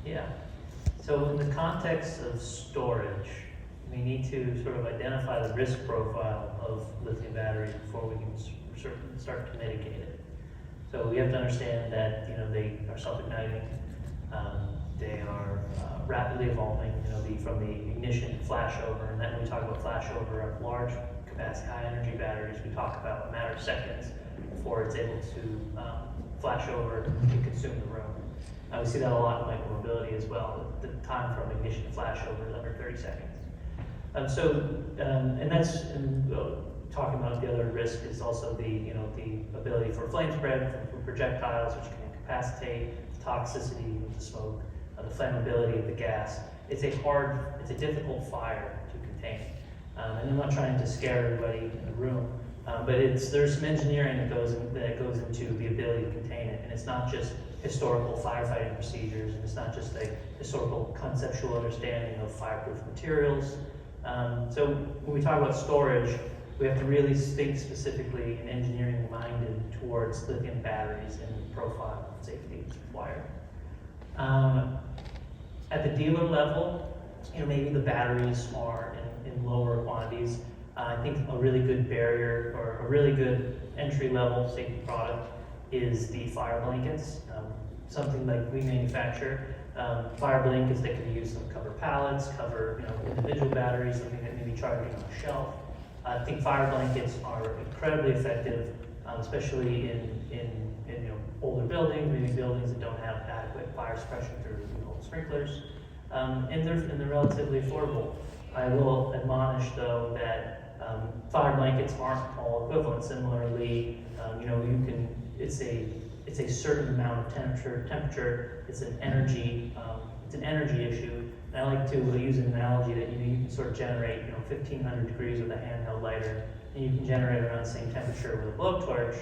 Yeah. So in the context of storage, we need to sort of identify the risk profile of lithium batteries before we can start to mitigate it. So we have to understand that they are self-igniting, they are rapidly evolving. From the ignition to flashover, and then when we talk about flashover of large capacity, high energy batteries, we talk about a matter of seconds before it's able to flash over and consume the room. We see that a lot in micromobility as well. The time from ignition to flashover is under 30 seconds. And that's talking about the other risk is also the ability for flame spread from projectiles, which can incapacitate, toxicity of the smoke, the flammability of the gas. It's a difficult fire to contain. And I'm not trying to scare everybody in the room, but there's some engineering that goes into the ability to contain it, and it's not just historical firefighting procedures, and it's not just a historical conceptual understanding of fireproof materials. So when we talk about storage, we have to really think specifically and engineering minded towards lithium batteries and the profile of safety that's required. At the dealer level, maybe the batteries are in lower quantities. I think a really good barrier or a really good entry-level safety product is the fire blankets. Something like we manufacture, fire blankets that can be used to cover pallets, cover individual batteries, something that may be charging on a shelf. I think fire blankets are incredibly effective, especially in older buildings, maybe buildings that don't have adequate fire suppression through sprinklers, and they're relatively affordable. I will admonish though that fire blankets aren't all equivalent. Similarly, it's a certain amount of temperature. It's an energy issue. And I like to use an analogy that you can sort of generate 1,500 degrees with a handheld lighter, and you can generate around the same temperature with a blowtorch.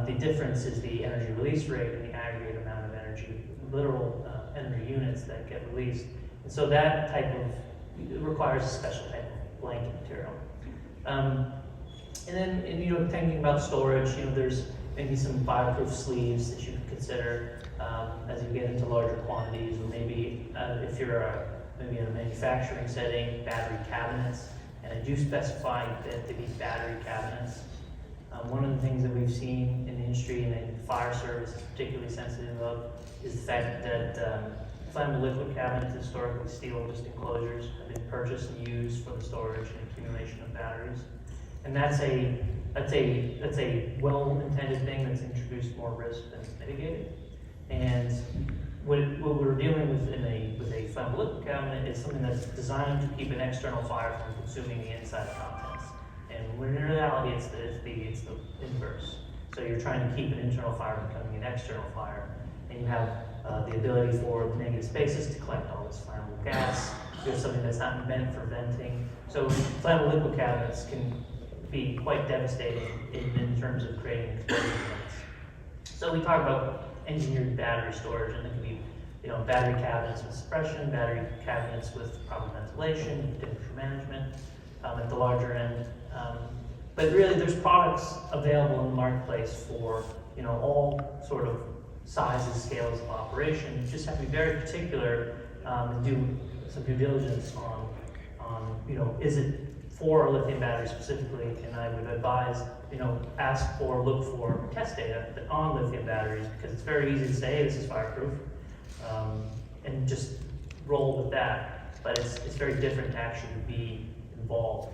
The difference is the energy release rate and the aggregate amount of energy, literal energy units that get released. And so that type of requires a special type of blanket material. And then, thinking about storage, there's maybe some fireproof sleeves that you can consider as you get into larger quantities, or maybe if you're maybe in a manufacturing setting, battery cabinets. And I do specify that to be battery cabinets. One of the things that we've seen in the industry, and in fire service is particularly sensitive of, is the fact that flammable liquid cabinets, historically steel just enclosures, have been purchased and used for the storage and accumulation of batteries. And that's a well-intended thing that's introduced more risk than it's mitigated. And what we're dealing with with a flammable liquid cabinet is something that's designed to keep an external fire from consuming the inside contents. And when in reality, it's the inverse. So you're trying to keep an internal fire from becoming an external fire, and you have the ability for negative spaces to collect all this flammable gas. You have something that's not meant for venting. So flammable liquid cabinets can be quite devastating in terms of creating explosion events. So we talk about engineered battery storage, and it can be battery cabinets with suppression, battery cabinets with proper ventilation, temperature management at the larger end. But really, there's products available in the marketplace for all sort of sizes, scales of operation. You just have to be very particular and do some due diligence on is it for a lithium battery specifically? And I would advise look for test data on lithium batteries, because it's very easy to say, hey, this is fireproof, and just roll with that. But it's very different to actually be involved.